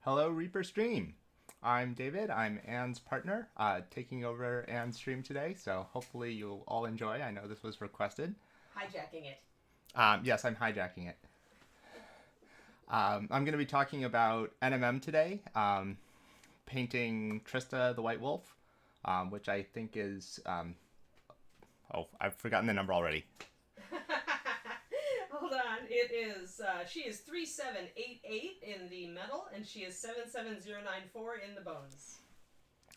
Hello, Reaper Stream. I'm David. I'm Anne's partner, taking over Anne's stream today. So hopefully you'll all enjoy. I know this was requested. Hijacking it. Yes, I'm hijacking it. I'm going to be talking about NMM today, painting Trista the White Wolf, which I think is. Oh, I've forgotten the number already. Hold on. It is. She is 3788 in the metal, and she is 77094 in the bones.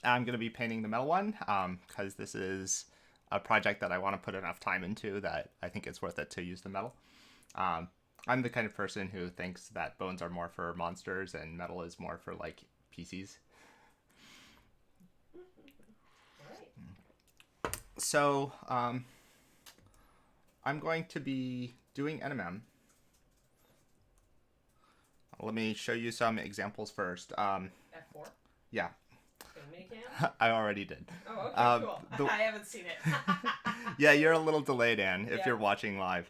I'm going to be painting the metal one because this is a project that I want to put enough time into that I think it's worth it to use the metal. I'm the kind of person who thinks that bones are more for monsters and metal is more for like PCs. Right. So I'm going to be doing NMM. Let me show you some examples first. F4? Yeah. Minicam? I already did. Oh, okay, cool. I haven't seen it. Yeah, you're a little delayed, Anne, if Yeah. you're watching live.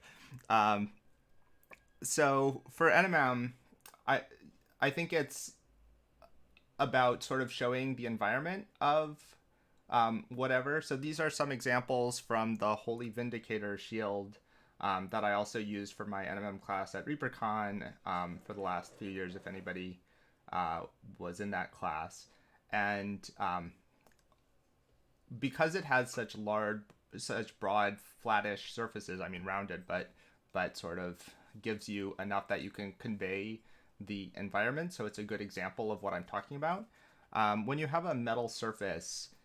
So for NMM, I think it's about sort of showing the environment of whatever. So these are some examples from the Holy Vindicator shield that I also used for my NMM class at ReaperCon for the last few years, if anybody was in that class. And because it has such broad, flattish surfaces, I mean rounded, but sort of gives you enough that you can convey the environment. So it's a good example of what I'm talking about. When you have a metal surface,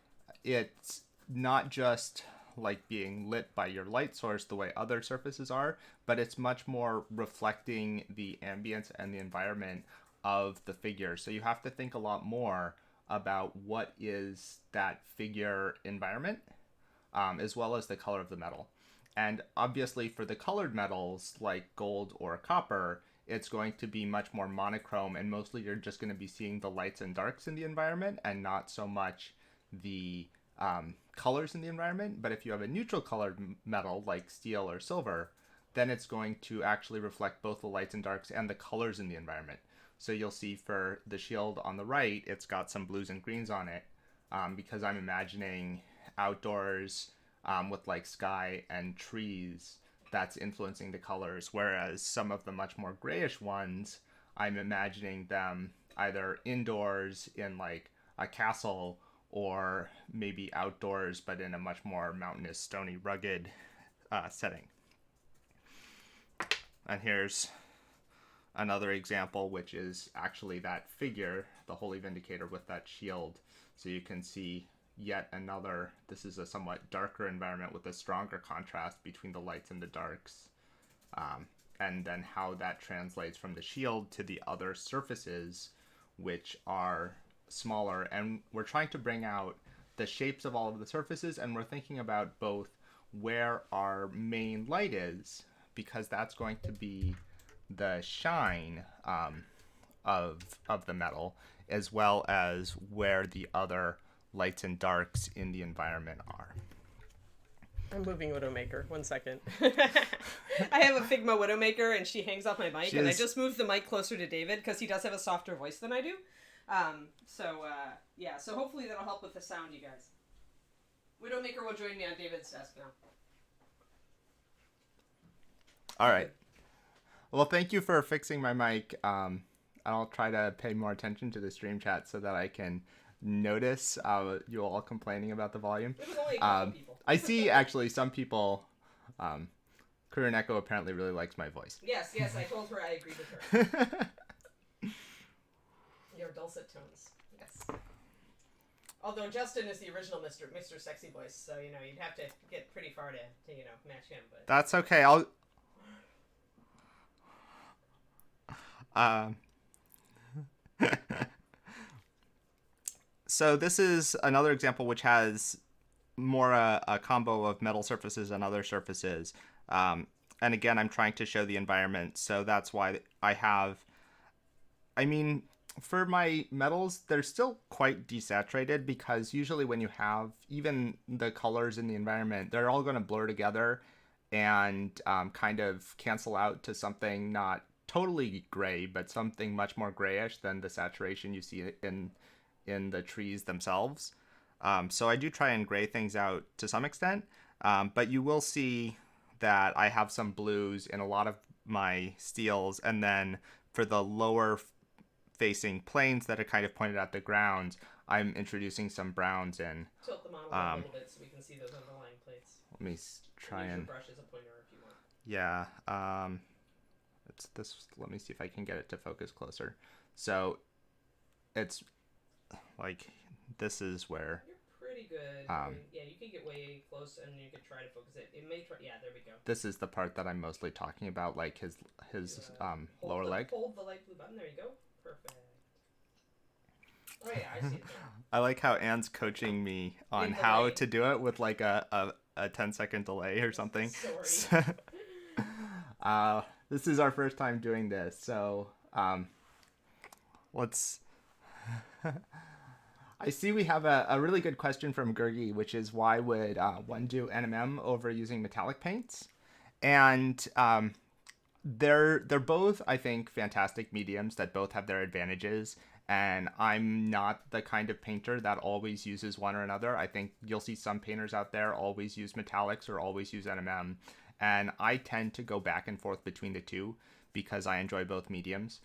it's not just like being lit by your light source the way other surfaces are, but it's much more reflecting the ambience and the environment of the figure. So you have to think a lot more about what is that figure environment, as well as the color of the metal. And obviously for the colored metals like gold or copper, it's going to be much more monochrome, and mostly you're just going to be seeing the lights and darks in the environment and not so much the colors in the environment. But if you have a neutral colored metal like steel or silver, then it's going to actually reflect both the lights and darks and the colors in the environment. So you'll see for the shield on the right, it's got some blues and greens on it because I'm imagining outdoors with like sky and trees that's influencing the colors, whereas some of the much more grayish ones, I'm imagining them either indoors in like a castle or maybe outdoors but in a much more mountainous, stony, rugged setting. And here's another example, which is actually that figure, the Holy Vindicator with that shield. So you can see yet another, this is a somewhat darker environment with a stronger contrast between the lights and the darks. And then how that translates from the shield to the other surfaces, which are smaller. And we're trying to bring out the shapes of all of the surfaces, and we're thinking about both where our main light is, because that's going to be the shine of the metal, as well as where the other lights and darks in the environment are. I'm moving Widowmaker. 1 second. I have a Figma Widowmaker, and she hangs off my mic, and I just moved the mic closer to David because he does have a softer voice than I do. So hopefully that'll help with the sound, you guys. Widowmaker will join me on David's desk now. All right. Well, thank you for fixing my mic. I'll try to pay more attention to the stream chat so that I can notice you all complaining about the volume. It was only a couple people. I see actually some people. Korean Echo apparently really likes my voice. Yes, I told her I agreed with her. Your dulcet tones, yes. Although Justin is the original Mr. Sexy Voice, so you'd have to get pretty far to match him. But that's okay. So this is another example which has more a combo of metal surfaces and other surfaces. And again, I'm trying to show the environment. So that's why for my metals, they're still quite desaturated, because usually when you have even the colors in the environment, they're all going to blur together and kind of cancel out to something not totally gray, but something much more grayish than the saturation you see in the trees themselves. So I do try and gray things out to some extent, but you will see that I have some blues in a lot of my steels, and then for the lower facing planes that are kind of pointed at the ground, I'm introducing some browns in. Tilt the model a little bit so we can see those underlying plates. Let me try and... Use your brush as a pointer if you want. Yeah. It's this. Let me see if I can get it to focus closer. So it's like this is where... You're pretty good. Yeah, you can get way close and you can try to focus it. It may try... Yeah, there we go. This is the part that I'm mostly talking about, like his lower leg. Hold the light blue button. There you go. Perfect. Oh yeah, I see it there. I like how Anne's coaching me on how to do it with like a 10-second delay or something. Sorry. This is our first time doing this, so let's... I see we have a really good question from Gurgi, which is why would one do NMM over using metallic paints? And they're both, I think, fantastic mediums that both have their advantages. And I'm not the kind of painter that always uses one or another. I think you'll see some painters out there always use metallics or always use NMM. And I tend to go back and forth between the two because I enjoy both mediums.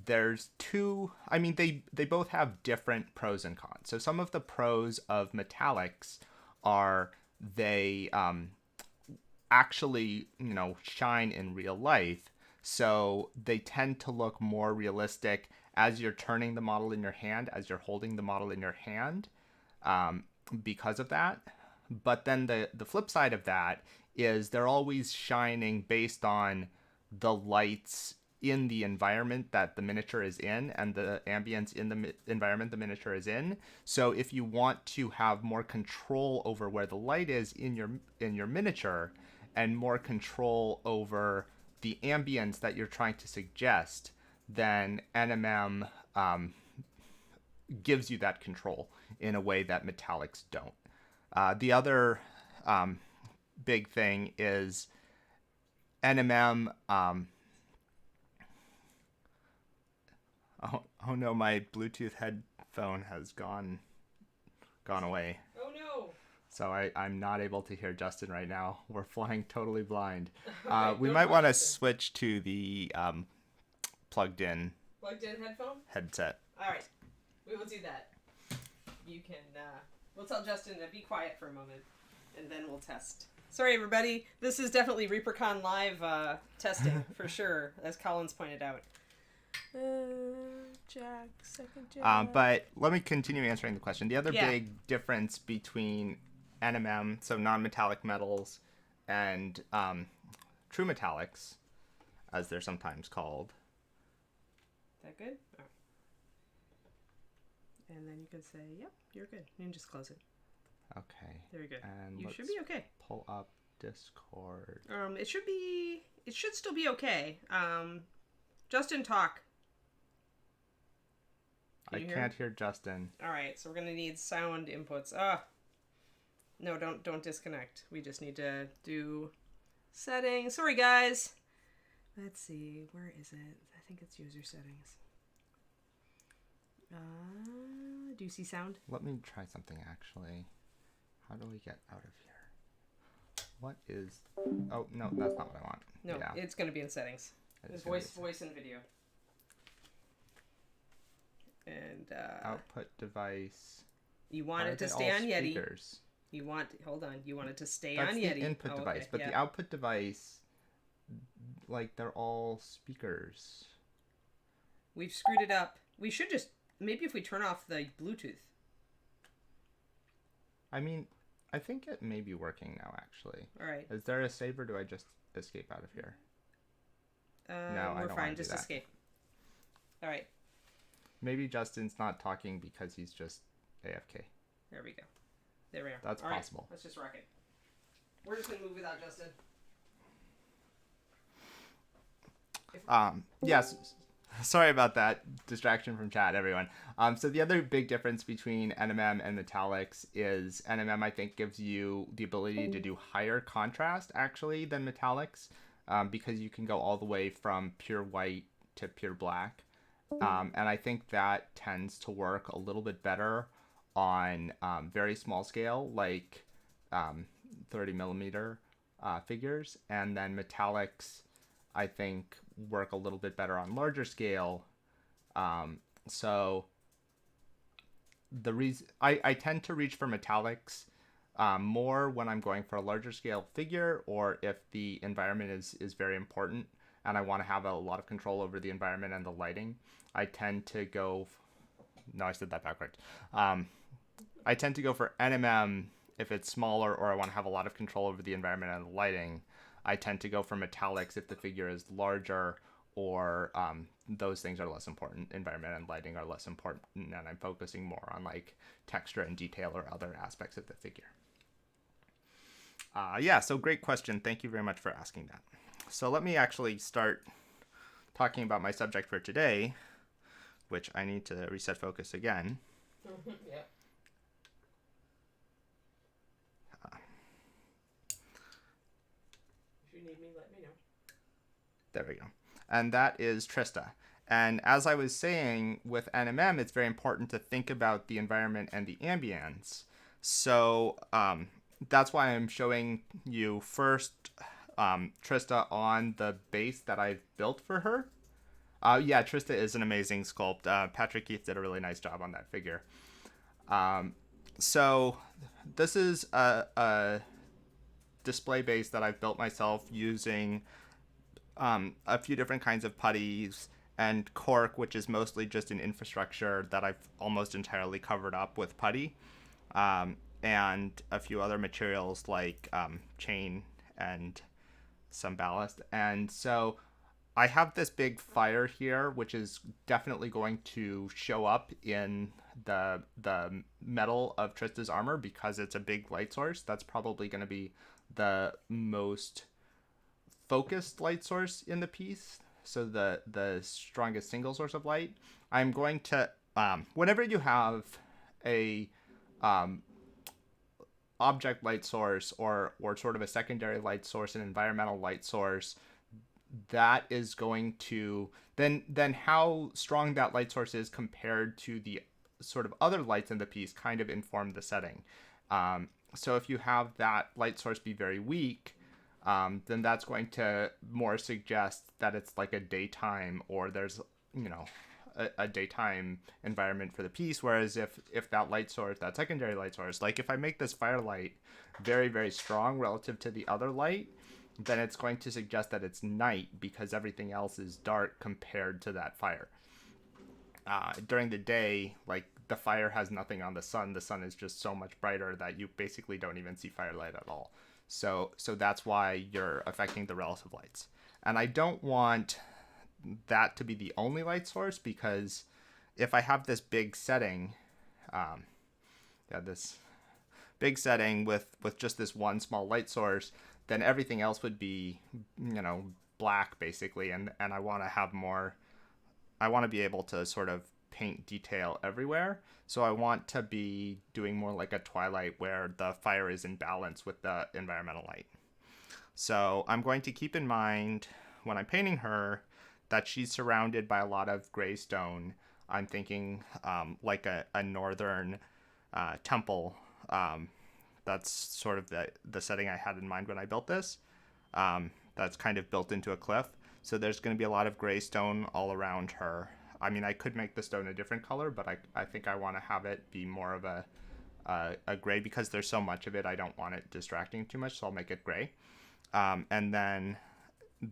There's two, I mean, they both have different pros and cons. So some of the pros of metallics are they actually, shine in real life. So they tend to look more realistic as you're turning the model in your hand, as you're holding the model in your hand, because of that. But then the flip side of that is they're always shining based on the lights in the environment that the miniature is in and the ambience in the environment the miniature is in. So if you want to have more control over where the light is in your miniature and more control over the ambience that you're trying to suggest, then NMM gives you that control in a way that metallics don't. The other big thing is NMM. Oh no, my Bluetooth headphone has gone away. Oh no. So I'm not able to hear Justin right now. We're flying totally blind. We might want to switch to the plugged in headphone headset. All right, we will do that. You can. We'll tell Justin to be quiet for a moment, and then we'll test. Sorry, everybody. This is definitely ReaperCon Live testing for sure, as Collins pointed out. Jack, second Jack. But let me continue answering the question. The other big difference between NMM, so non-metallic metals, and true metallics, as they're sometimes called. Is that good? All right. And then you can say, yep, you're good. You can just close it. Okay. Very good. And you should be okay. Pull up Discord. It should still be okay. Justin, talk. I can't hear Justin. All right, so we're gonna need sound inputs. No, don't disconnect. We just need to do settings. Sorry, guys. Let's see, where is it? I think it's user settings. Do you see sound? Let me try something actually. How do we get out of here? What is? Oh no, that's not what I want. No, it's gonna be in settings. There's voice and video. And output device. You want it to stay on Yeti. You want it to stay on Yeti. That's the input device, but the output device, like they're all speakers. We've screwed it up. We should just maybe if we turn off the Bluetooth. I mean, I think it may be working now. Actually. All right. Is there a save or do I just escape out of here? No, we're fine. Just escape. All right. Maybe Justin's not talking because he's just AFK. There we go. There we are. That's all possible. Right, let's just rock it. We're just going to move without Justin. Yes. Sorry about that distraction from chat, everyone. So the other big difference between NMM and metallics is NMM, I think, gives you the ability to do higher contrast, actually, than metallics. because you can go all the way from pure white to pure black. And I think that tends to work a little bit better on very small scale, like 30 millimeter figures. And then metallics, I think, work a little bit better on larger scale. So the reason I tend to reach for metallics more when I'm going for a larger scale figure, or if the environment is very important and I want to have a lot of control over the environment and the lighting. I tend to go. No, I said that backwards. I tend to go for NMM if it's smaller or I want to have a lot of control over the environment and the lighting. I tend to go for metallics if the figure is larger, or those things are less important. Environment and lighting are less important, and I'm focusing more on like texture and detail or other aspects of the figure. Yeah, so great question. Thank you very much for asking that. So let me actually start talking about my subject for today, which I need to reset focus again. Yep. If you need me, let me know. There we go. And that is Trista. And as I was saying, with NMM, it's very important to think about the environment and the ambience. So that's why I'm showing you first Trista on the base that I've built for her. Yeah, Trista is an amazing sculpt. Patrick Keith did a really nice job on that figure. So this is a display base that I've built myself using a few different kinds of putties and cork, which is mostly just an infrastructure that I've almost entirely covered up with putty, and a few other materials like chain and some ballast. And so I have this big fire here, which is definitely going to show up in the metal of Trista's armor because it's a big light source. That's probably going to be the most focused light source in the piece, so the strongest single source of light. I'm going to whenever you have a object light source or sort of a secondary light source, an environmental light source, that is going to then how strong that light source is compared to the sort of other lights in the piece kind of inform the setting. So if you have that light source be very weak, then that's going to more suggest that it's like a daytime, or there's, a daytime environment for the piece. Whereas if that light source, that secondary light source, like if I make this firelight very, very strong relative to the other light, then it's going to suggest that it's night because everything else is dark compared to that fire. During the day, like the fire has nothing on the sun. The sun is just so much brighter that you basically don't even see firelight at all. So that's why you're affecting the relative lights. And I don't want that to be the only light source, because if I have this big setting, this big setting with just this one small light source, then everything else would be, black basically. And I want to have more, I want to be able to sort of paint detail everywhere. So I want to be doing more like a twilight where the fire is in balance with the environmental light. So I'm going to keep in mind when I'm painting her that she's surrounded by a lot of gray stone. I'm thinking like a northern temple. That's sort of the setting I had in mind when I built this. That's kind of built into a cliff. So there's going to be a lot of gray stone all around her. I mean, I could make the stone a different color, but I think I want to have it be more of a gray because there's so much of it. I don't want it distracting too much, so I'll make it gray. And then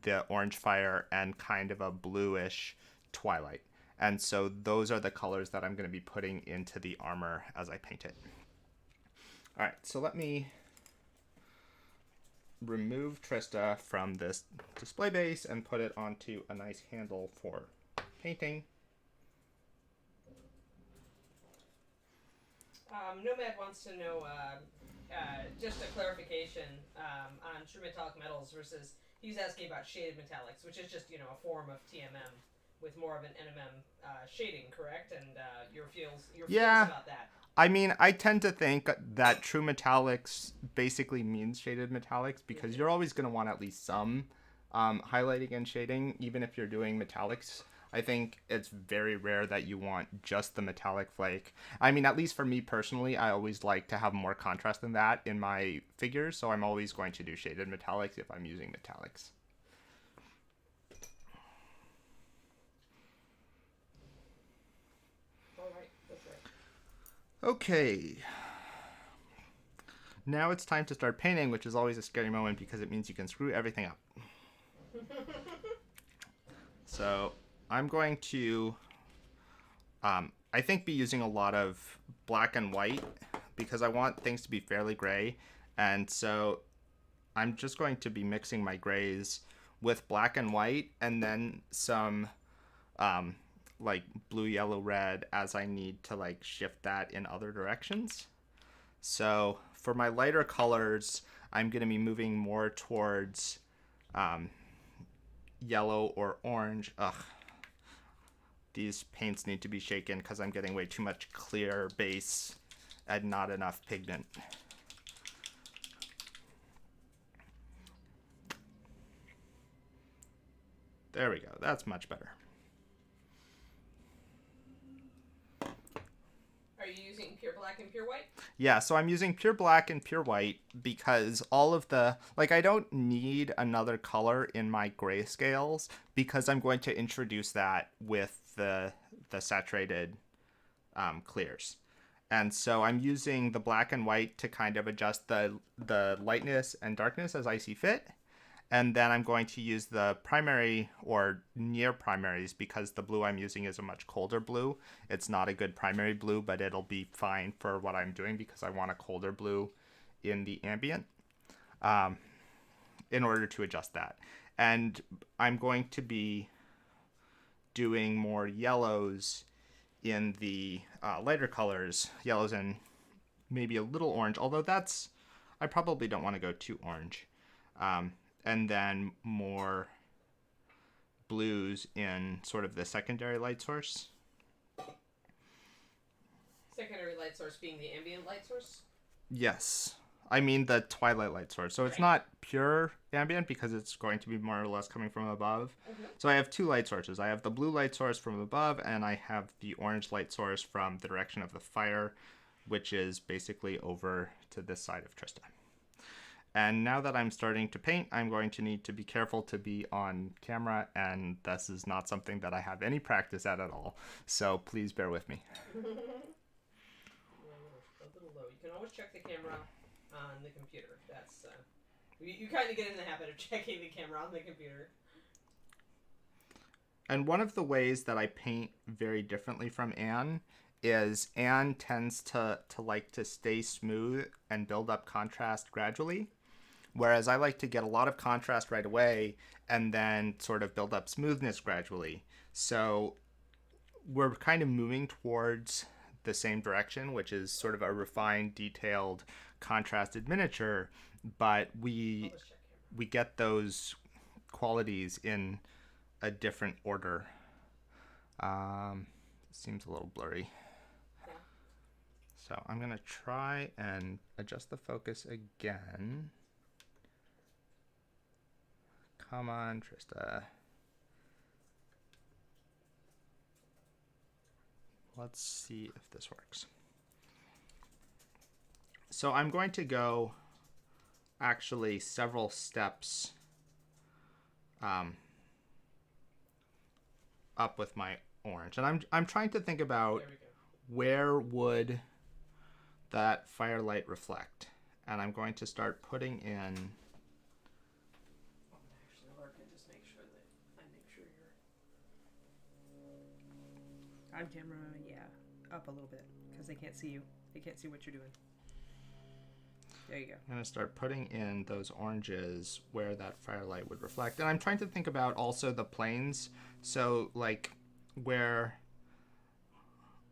the orange fire and kind of a bluish twilight. And so those are the colors that I'm going to be putting into the armor as I paint it. All right, so let me remove Trista from this display base and put it onto a nice handle for painting. Nomad wants to know just a clarification on true metallic metals versus, he's asking about shaded metallics, which is just, a form of TMM with more of an NMM shading, correct? And your feels about that. I mean, I tend to think that true metallics basically means shaded metallics because you're always going to want at least some highlighting and shading, even if you're doing metallics, I think it's very rare that you want just the metallic flake. I mean, at least for me personally, I always like to have more contrast than that in my figures, so I'm always going to do shaded metallics if I'm using metallics. All right, that's right. Okay. Now it's time to start painting, which is always a scary moment because it means you can screw everything up. So I'm going to, I think, be using a lot of black and white because I want things to be fairly gray. And so I'm just going to be mixing my grays with black and white and then some like blue, yellow, red as I need to like shift that in other directions. So for my lighter colors, I'm going to be moving more towards yellow or orange. Ugh. These paints need to be shaken because I'm getting way too much clear base and not enough pigment. There we go. That's much better. Are you using pure black and pure white? Yeah, so I'm using pure black and pure white because all of the, like, I don't need another color in my grayscales because I'm going to introduce that with the saturated clears. And so I'm using the black and white to kind of adjust the lightness and darkness as I see fit. And then I'm going to use the primary or near primaries because the blue I'm using is a much colder blue. It's not a good primary blue, but it'll be fine for what I'm doing because I want a colder blue in the ambient in order to adjust that. And I'm going to be doing more yellows in the lighter colors, yellows and maybe a little orange, although that's, I probably don't want to go too orange. And then more blues in sort of the secondary light source. Secondary light source being the ambient light source? Yes. I mean the twilight light source. So it's not pure ambient because it's going to be more or less coming from above. Mm-hmm. So I have two light sources. I have the blue light source from above and I have the orange light source from the direction of the fire, which is basically over to this side of Trista. And now that I'm starting to paint, I'm going to need to be careful to be on camera, and this is not something that I have any practice at all. So please bear with me. A little low. You can always check the camera on the computer. That's you kind of get in the habit of checking the camera on the computer. And one of the ways that I paint very differently from Anne is Anne tends to like to stay smooth and build up contrast gradually. Whereas I like to get a lot of contrast right away and then sort of build up smoothness gradually. So we're kind of moving towards the same direction, which is sort of a refined, detailed, contrasted miniature, but we get those qualities in a different order. Seems a little blurry. Yeah. So I'm going to try and adjust the focus again. Come on, Trista. Let's see if this works. So I'm going to go actually several steps up with my orange. And I'm trying to think about where would that firelight reflect. And I'm going to start putting in on camera, yeah, up a little bit because they can't see you. They can't see what you're doing. There you go. I'm going to start putting in those oranges where that firelight would reflect. And I'm trying to think about also the planes. So like where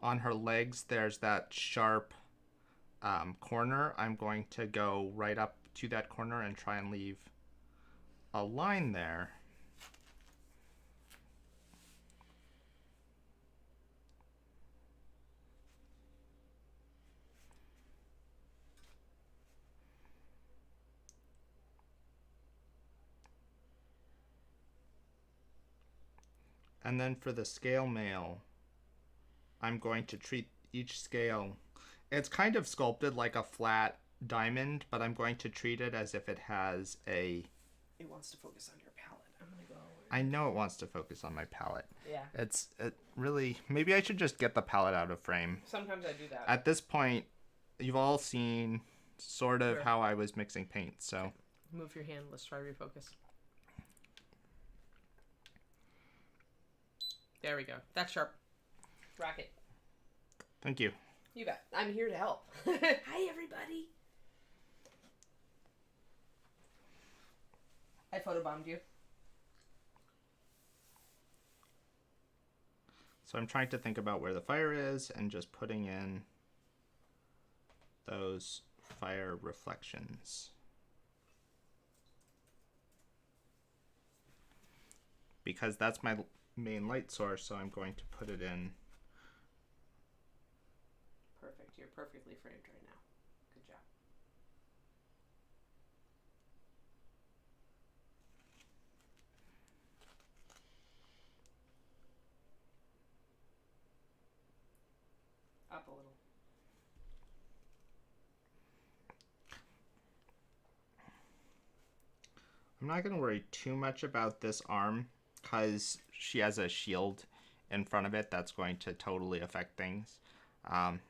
on her legs there's that sharp corner, I'm going to go right up to that corner and try and leave a line there. And then for the scale mail, I'm going to treat each scale. It's kind of sculpted like a flat diamond, but I'm going to treat it as if it has a... It wants to focus on your palette. I'm going to go... I know it wants to focus on my palette. Yeah. It really... Maybe I should just get the palette out of frame. Sometimes I do that. At this point, you've all seen sort of how I was mixing paint, so... Okay. Move your hand. Let's try refocus. There we go. That's sharp. Rocket. Thank you. You bet. I'm here to help. Hi, everybody. I photobombed you. So I'm trying to think about where the fire is and just putting in those fire reflections. Because that's my main light source, so I'm going to put it in. Perfect. You're perfectly framed right now. Good job. Up a little. I'm not going to worry too much about this arm because she has a shield in front of it that's going to totally affect things. On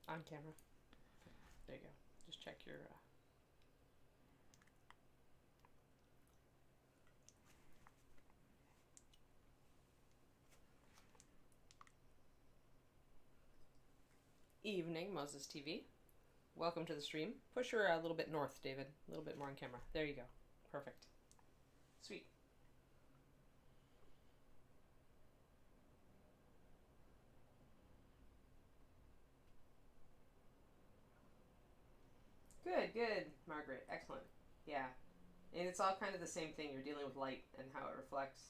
camera. There you go. Just check your... Evening, Moses TV. Welcome to the stream. Push her a little bit north, David. A little bit more on camera. There you go. Perfect. Sweet. Good, good, Margaret. Excellent. Yeah. And it's all kind of the same thing. You're dealing with light and how it reflects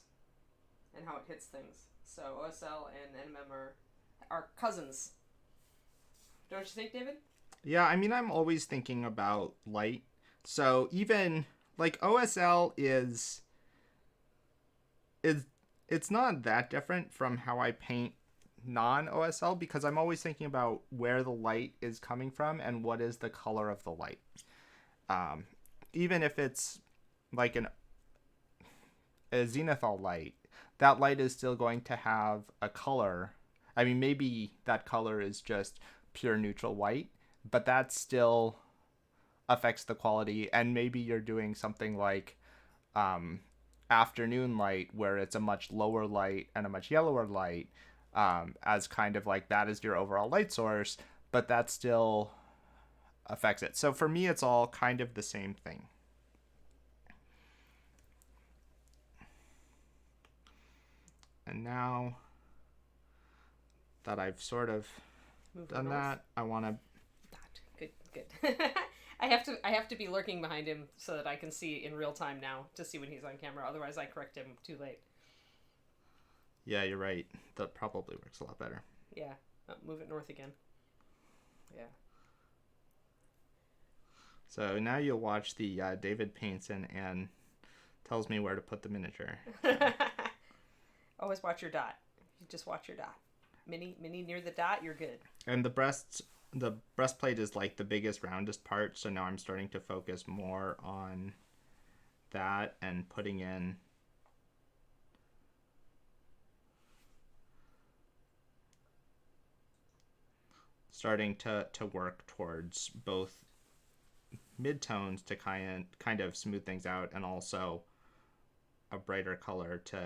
and how it hits things. So OSL and NMM are cousins. Don't you think, David? Yeah, I mean, I'm always thinking about light. So even like OSL is it's not that different from how I paint non-OSL because I'm always thinking about where the light is coming from and what is the color of the light. Even if it's like a zenithal light, that light is still going to have a color. I mean, maybe that color is just pure neutral white, but that still affects the quality. And maybe you're doing something like afternoon light where it's a much lower light and a much yellower light as kind of like that is your overall light source, but that still affects it. So for me, it's all kind of the same thing. And now that I've sort of done that, I want to... Good, good. I have to be lurking behind him so that I can see in real time now to see when he's on camera. Otherwise, I correct him too late. Yeah, you're right. That probably works a lot better. Yeah. Oh, move it north again. Yeah. So now you'll watch the David paints and tells me where to put the miniature. Always watch your dot. You just watch your dot. Mini near the dot, you're good. And the breastplate is like the biggest, roundest part, so now I'm starting to focus more on that and putting in starting to work towards both midtones to kind of smooth things out and also a brighter color to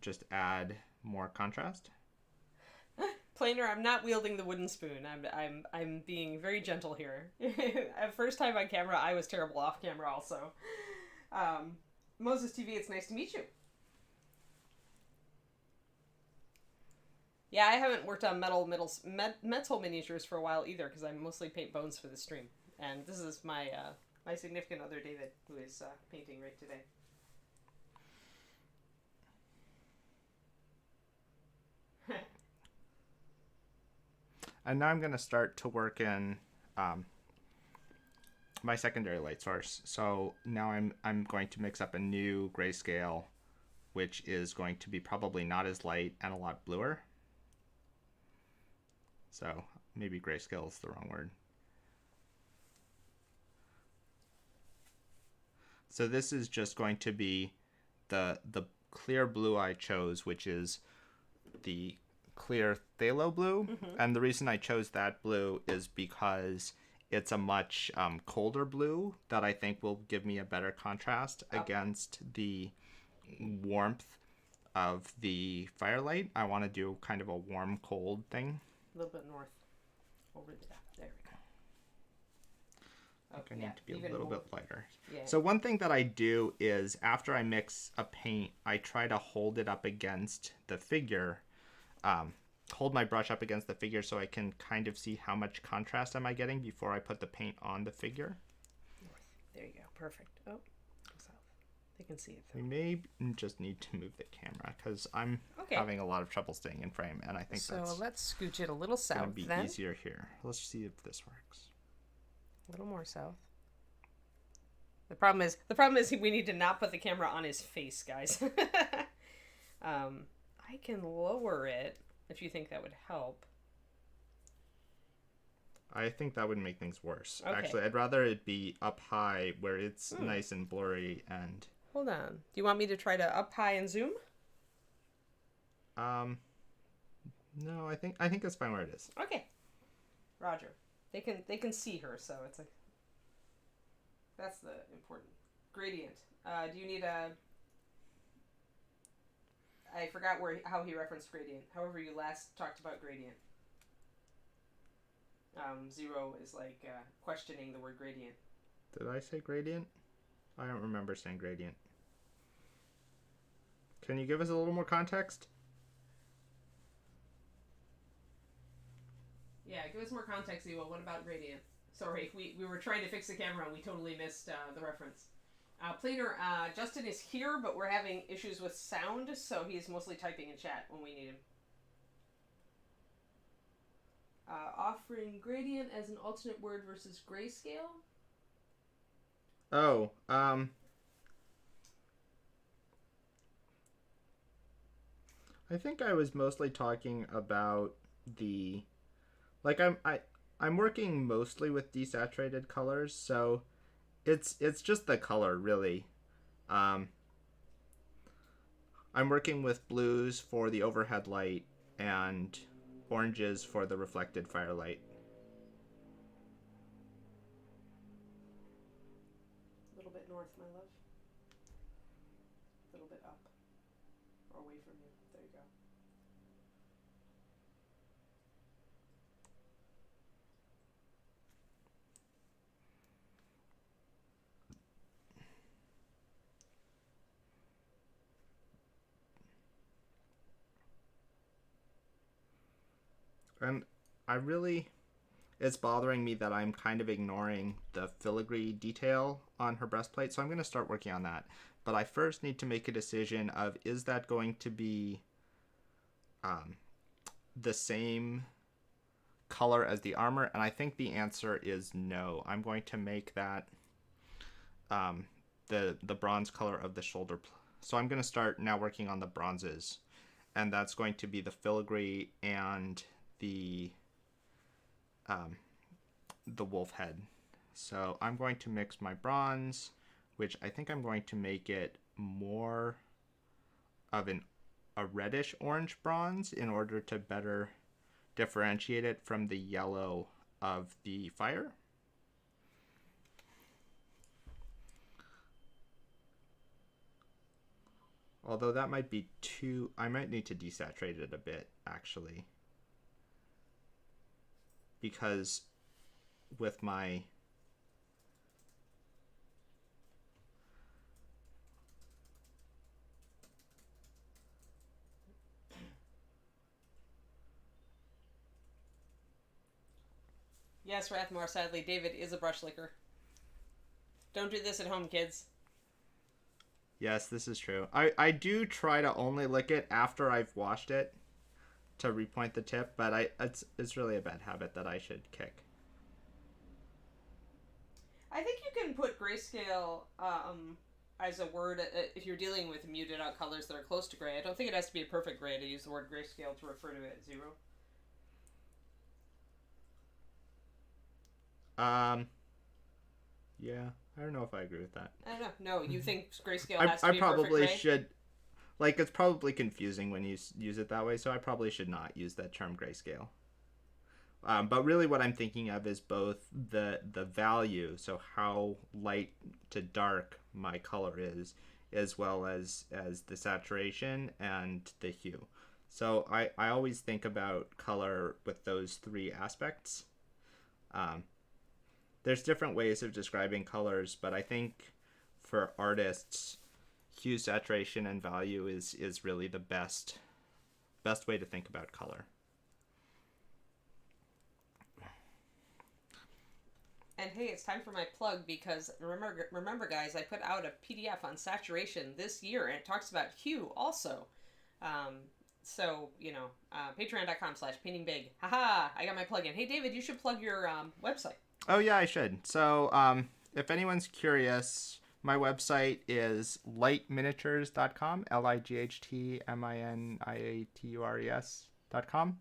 just add more contrast. Planer, I'm not wielding the wooden spoon. I'm being very gentle here. First time on camera, I was terrible off camera also. Moses TV, it's nice to meet you. Yeah, I haven't worked on metal miniatures for a while either because I mostly paint bones for the stream. And this is my my significant other, David, who is painting right today. And now I'm going to start to work in my secondary light source. So now I'm going to mix up a new grayscale, which is going to be probably not as light and a lot bluer. So maybe grayscale is the wrong word. So this is just going to be the clear blue I chose, which is the clear phthalo blue. And the reason I chose that blue is because it's a much colder blue that I think will give me a better contrast against the warmth of the firelight. I want to do kind of a warm cold thing. A little bit north. Over there. There we go. I think I need to be a little bit lighter. Yeah. So one thing that I do is after I mix a paint, I try to hold it up against the figure, hold my brush up against the figure so I can kind of see how much contrast am I getting before I put the paint on the figure. North. There you go. Perfect. Oh, south. They can see it though. We may just need to move the camera because I'm having a lot of trouble staying in frame, and I think so let's scooch it a little south. Gonna be easier here. Let's see if this works. A little more south. The problem is we need to not put the camera on his face, guys. I can lower it if you think that would help. I think that would make things worse. Okay. Actually, I'd rather it be up high where it's nice and blurry and... Hold on. Do you want me to try to up high and zoom? No, I think it's fine where it is. Okay. Roger. They can see her, so it's like that's the important gradient. Do you need a? I forgot how he referenced gradient. However, you last talked about gradient. Zero is like questioning the word gradient. Did I say gradient? I don't remember saying gradient. Can you give us a little more context? Yeah, give us more context, Ewa. What about gradient? Sorry, we were trying to fix the camera and we totally missed the reference. Planer, Justin is here, but we're having issues with sound, so he's mostly typing in chat when we need him. Offering gradient as an alternate word versus grayscale? Oh, I think I was mostly talking about the... Like I'm working mostly with desaturated colors, so it's just the color really. I'm working with blues for the overhead light and oranges for the reflected firelight. A little bit north, my love. A little bit up. Or away from you. There you go. And it's bothering me that I'm kind of ignoring the filigree detail on her breastplate, so I'm going to start working on that. But I first need to make a decision of, is that going to be the same color as the armor? And I think the answer is no. I'm going to make that the bronze color of the shoulder. So I'm going to start now working on the bronzes, and that's going to be the filigree and the wolf head. So I'm going to mix my bronze, which I think I'm going to make it more of a reddish orange bronze in order to better differentiate it from the yellow of the fire. Although that might be too... I might need to desaturate it a bit, actually. Because with my... Yes, Rathmore, sadly, David is a brush licker. Don't do this at home, kids. Yes, this is true. I do try to only lick it after I've washed it to repoint the tip, but it's really a bad habit that I should kick. I think you can put grayscale as a word if you're dealing with muted out colors that are close to gray. I don't think it has to be a perfect gray to use the word grayscale to refer to it as 0. Yeah, I don't know if I agree with that. I don't know. No, you think grayscale has to I be a perfect probably gray? should. Like, it's probably confusing when you use it that way, so I probably should not use that term grayscale. But really what I'm thinking of is both the value, so how light to dark my color is, as well as the saturation and the hue. So I always think about color with those three aspects. There's different ways of describing colors, but I think for artists, hue, saturation, and value is really the best way to think about color. And hey, it's time for my plug because remember guys, I put out a PDF on saturation this year and it talks about hue also. So, patreon.com/paintingbig. Haha, I got my plug in. Hey David, you should plug your website. Oh yeah, I should. So if anyone's curious, my website is lightminiatures.com, lightminiatures.com.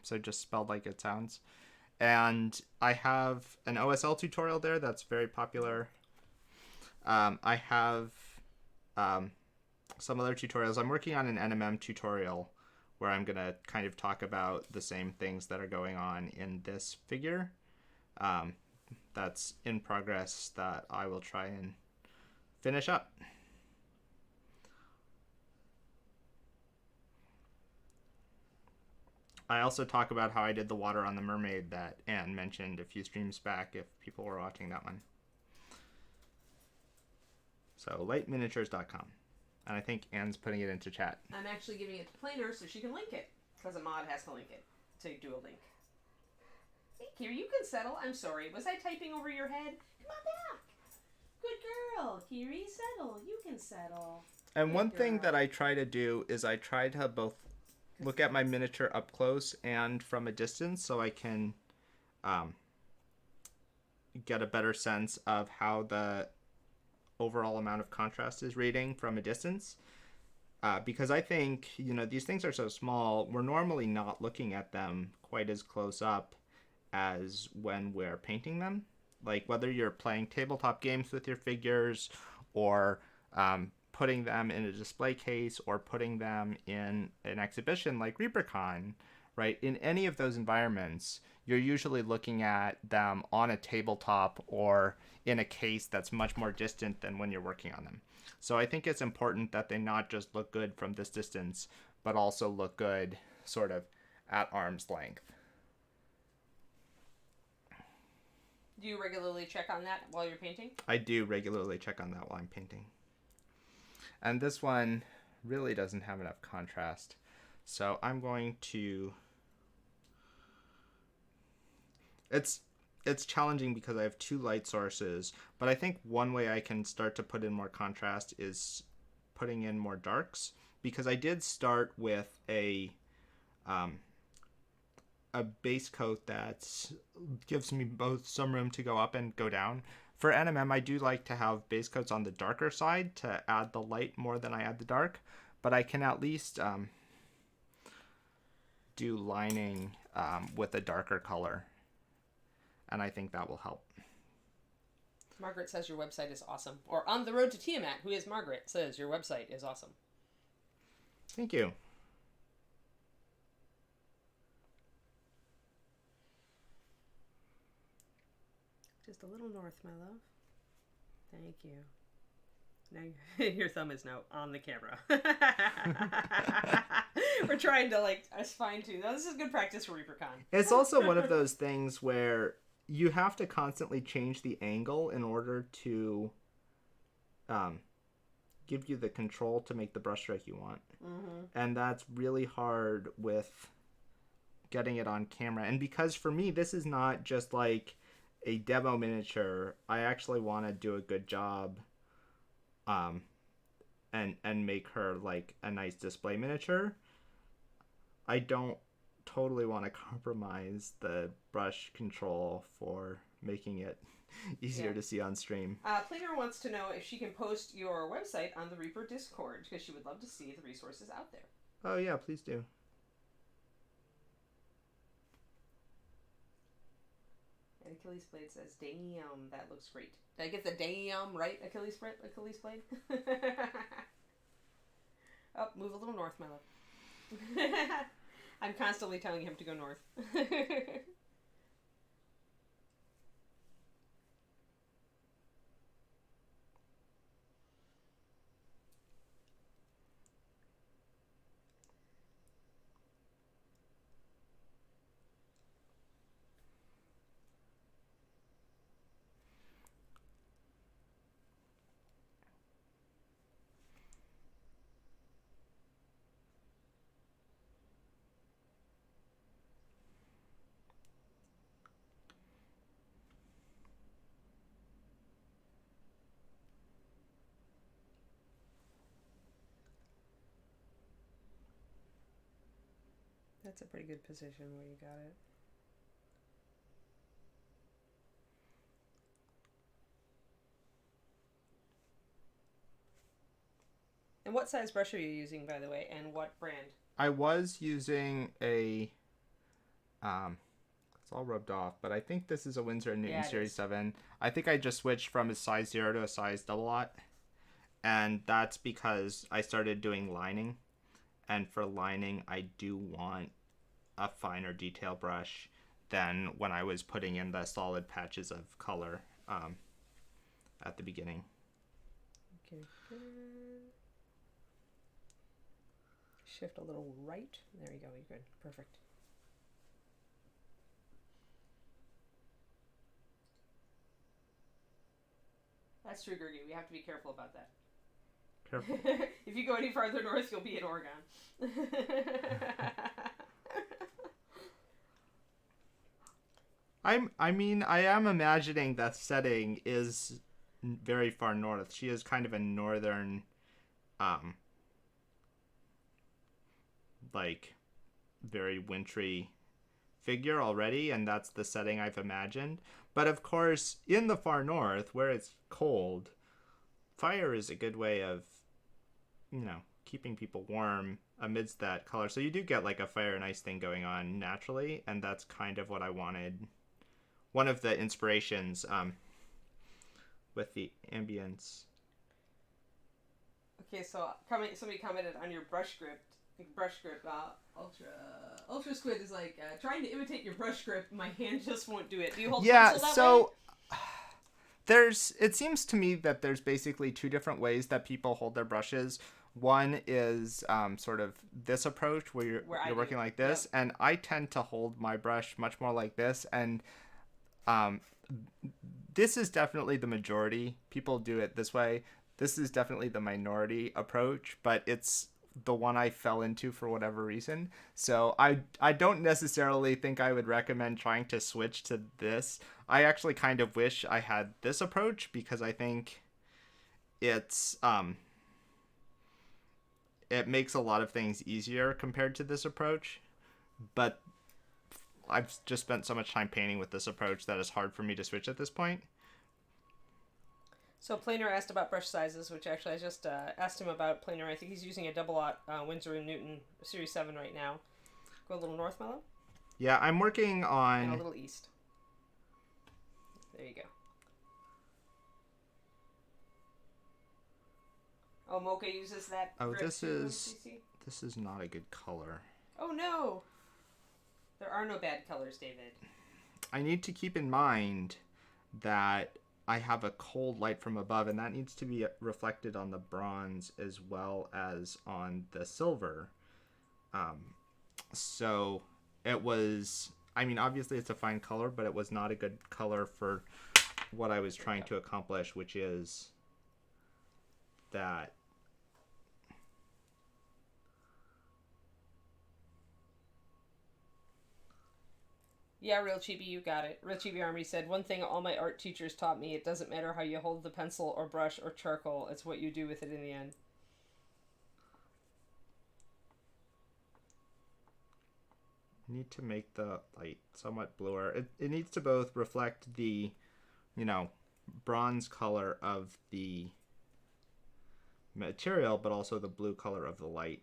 So just spelled like it sounds. And I have an OSL tutorial there that's very popular. I have some other tutorials. I'm working on an NMM tutorial where I'm going to kind of talk about the same things that are going on in this figure. That's in progress that I will try and finish up. I also talk about how I did the water on the mermaid that Anne mentioned a few streams back if people were watching that one. So lightminiatures.com. And I think Anne's putting it into chat. I'm actually giving it to Planer so she can link it because a mod has to link it to do a link. Hey, Kiri, you can settle. I'm sorry. Was I typing over your head? Come on back. Good girl. Kiri, settle. You can settle. And Good one girl. thing that I try to do is I try to both look at my miniature up close and from a distance so I can get a better sense of how the overall amount of contrast is reading from a distance. Because I think, these things are so small, we're normally not looking at them quite as close up as when we're painting them. Like whether you're playing tabletop games with your figures or putting them in a display case or putting them in an exhibition like ReaperCon, right? In any of those environments, you're usually looking at them on a tabletop or in a case that's much more distant than when you're working on them. So I think it's important that they not just look good from this distance, but also look good sort of at arm's length. Do you regularly check on that while you're painting? I do regularly check on that while I'm painting. And this one really doesn't have enough contrast. So I'm going to... It's challenging because I have two light sources, but I think one way I can start to put in more contrast is putting in more darks, because I did start with a base coat that gives me both some room to go up and go down. For NMM, I do like to have base coats on the darker side to add the light more than I add the dark, but I can at least do lining with a darker color, and I think that will help. Margaret says your website is awesome. Or On the Road to Tiamat, who is Margaret, says your website is awesome. Thank you. Just a little north, my love. Thank you. Now your thumb is now on the camera. We're trying to fine tune. This is good practice for ReaperCon. It's also one of those things where you have to constantly change the angle in order to give you the control to make the brush stroke you want. Mm-hmm. And that's really hard with getting it on camera. And because for me, this is not just like a demo miniature, I actually want to do a good job and make her like a nice display miniature. I don't totally want to compromise the brush control for making it easier to see on stream. Planer wants to know if she can post your website on the Reaper Discord, because she would love to see the resources out there. Oh yeah, please do. And Achilles Blade says, "Damn, that looks great." Did I get the damn right, Achilles Blade? Oh, move a little north, my love. I'm constantly telling him to go north. That's a pretty good position where you got it. And what size brush are you using, by the way, and what brand? I was using a, it's all rubbed off, but I think this is a Winsor & Newton Series 7. I think I just switched from a size 0 to a size double aught, and that's because I started doing lining, and for lining, I do want a finer detail brush than when I was putting in the solid patches of color at the beginning. Okay. Shift a little right. There you go. You're good. Perfect. That's true, Gergie. We have to be careful about that. Careful. If you go any farther north, you'll be in Oregon. I am imagining that setting is very far north. She is kind of a northern, like, very wintry figure already, and that's the setting I've imagined. But of course, in the far north, where it's cold, fire is a good way of, keeping people warm amidst that color. So you do get like a fire and ice thing going on naturally, and that's kind of what I wanted. One of the inspirations with the ambience. Okay, so somebody commented on your brush grip. Ultra Squid is like, trying to imitate your brush grip, my hand just won't do it. Do you hold pencil that way? It seems to me that there's basically two different ways that people hold their brushes. One is sort of this approach where you're working like this, yep. And I tend to hold my brush much more like this, and this is definitely the majority. People do it this way. This is definitely the minority approach, but it's the one I fell into for whatever reason. So I don't necessarily think I would recommend trying to switch to this. I actually kind of wish I had this approach because I think it's it makes a lot of things easier compared to this approach. But I've just spent so much time painting with this approach that it's hard for me to switch at this point. So Planer asked about brush sizes, which actually I just asked him about. Planer, I think he's using a double aught Winsor & Newton Series 7 right now. Go a little north, Mello? Yeah, I'm working on... And a little east. There you go. Oh, Mocha uses that. Oh, this is not a good color. Oh no! There are no bad colors, David. I need to keep in mind that I have a cold light from above, and that needs to be reflected on the bronze as well as on the silver. So it was... I mean, obviously it's a fine color, but it was not a good color for what I was trying to accomplish, which is that... Yeah, Real Chibi, you got it. Real Chibi Army said, one thing all my art teachers taught me, it doesn't matter how you hold the pencil or brush or charcoal, it's what you do with it in the end. need to make the light somewhat bluer. It needs to both reflect the, bronze color of the material, but also the blue color of the light.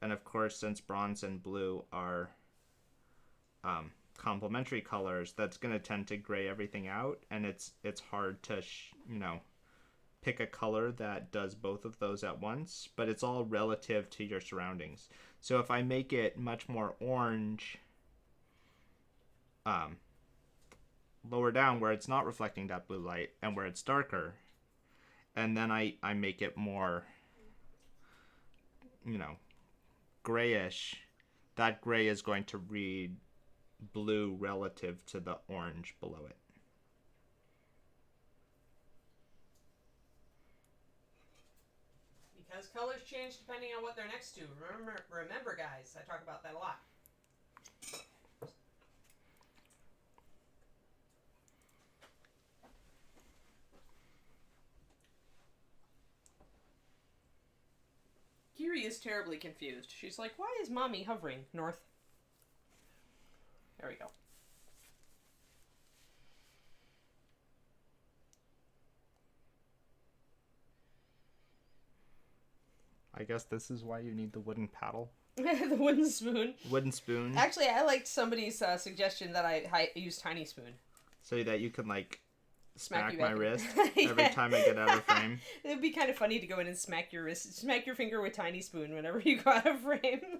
And of course, since bronze and blue are complementary colors, that's going to tend to gray everything out, and it's hard to pick a color that does both of those at once, but it's all relative to your surroundings. So if I make it much more orange lower down where it's not reflecting that blue light and where it's darker, and then I make it more grayish, that gray is going to read blue relative to the orange below it. Because colors change depending on what they're next to. Remember, guys, I talk about that a lot. Kiri is terribly confused. She's like, why is Mommy hovering north? There we go. I guess this is why you need the wooden paddle. The wooden spoon. Wooden spoon. Actually, I liked somebody's suggestion that I use tiny spoon. So that you can, smack you my back wrist Yeah. every time I get out of frame. It'd be kind of funny to go in and smack your wrist, smack your finger with tiny spoon whenever you go out of frame.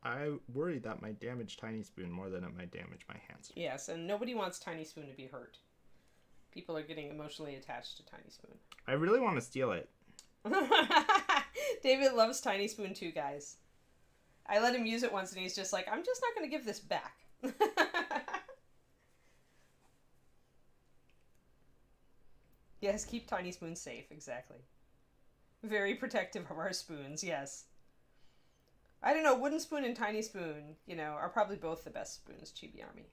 I worry that might damage tiny spoon more than it might damage my hands. Yes, and nobody wants tiny spoon to be hurt. People are getting emotionally attached to tiny spoon. I really want to steal it. David loves tiny spoon too, guys. I let him use it once and he's just like, I'm just not going to give this back. Yes, keep tiny spoons safe, exactly. Very protective of our spoons, yes. I don't know, wooden spoon and tiny spoon, are probably both the best spoons, Chibi Army.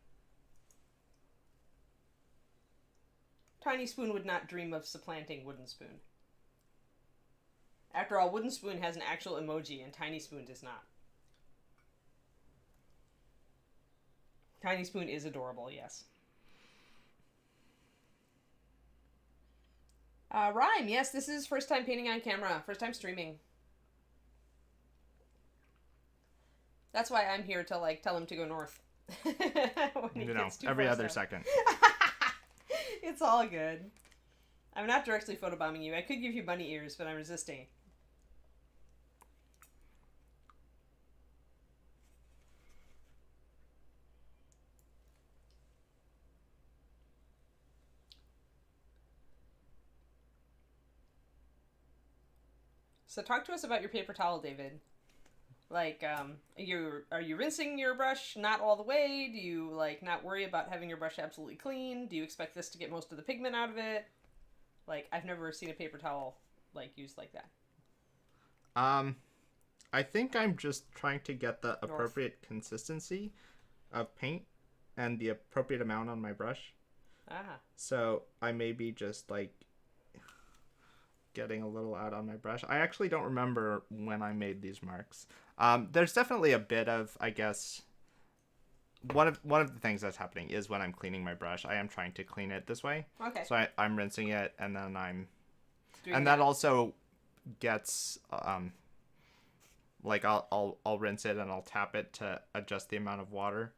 Tiny spoon would not dream of supplanting wooden spoon. After all, wooden spoon has an actual emoji and tiny spoon does not. Tiny spoon is adorable, yes. Rhyme, yes, this is first time painting on camera, first time streaming. That's why I'm here to tell him to go north. Every other second. It's all good. I'm not directly photobombing you. I could give you bunny ears, but I'm resisting. So talk to us about your paper towel, David. Are you rinsing your brush not all the way? Do you, not worry about having your brush absolutely clean? Do you expect this to get most of the pigment out of it? I've never seen a paper towel, used like that. I think I'm just trying to get the appropriate consistency of paint and the appropriate amount on my brush. Ah. So I may be just, getting a little out on my brush. I actually don't remember when I made these marks. There's definitely a bit of, I guess, one of the things that's happening is when I'm cleaning my brush, I am trying to clean it this way. Okay. So I'm rinsing it, and then Doing that also gets I'll rinse it and I'll tap it to adjust the amount of water.